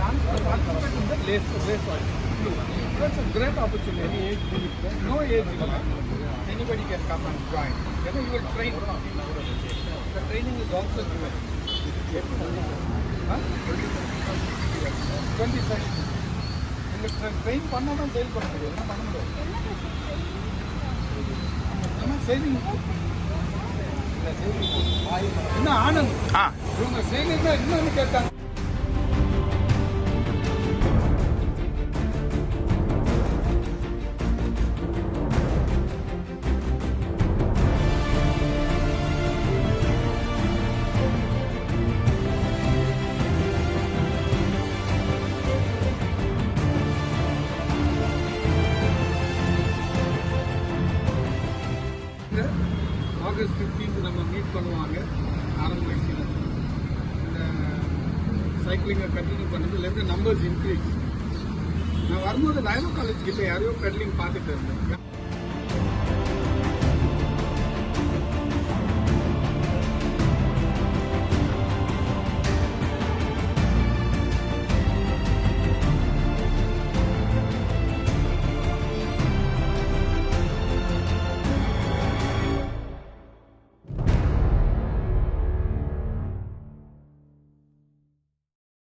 participate in the race oil. That's a great opportunity. Any age limit? No age limit. Anybody can come and join. You know, you will train. The training is also given. Huh? 20 sessions. இந்த train பண்ணால் தான் sale பண்ண முடியும். என்ன பண்ண முடியாது. ஆனால் saving இல்லை, சேவிங் என்ன ஆனந்த் இவங்க சேவிங் தான் இன்னொன்று கேட்டாங்க. August 15th நம்ம மீட் பண்ணுவாங்க ஆரம்பிச்சு இந்த சைக்கிளிங்கை கண்டினியூ பண்ணது லெட் த நம்பர்ஸ் இன்க்ரீஸ். நான் வரும்போது லயலோ காலேஜ் கிட்ட யாரையோ பெடலிங் பார்த்துட்டு இருந்தேன்.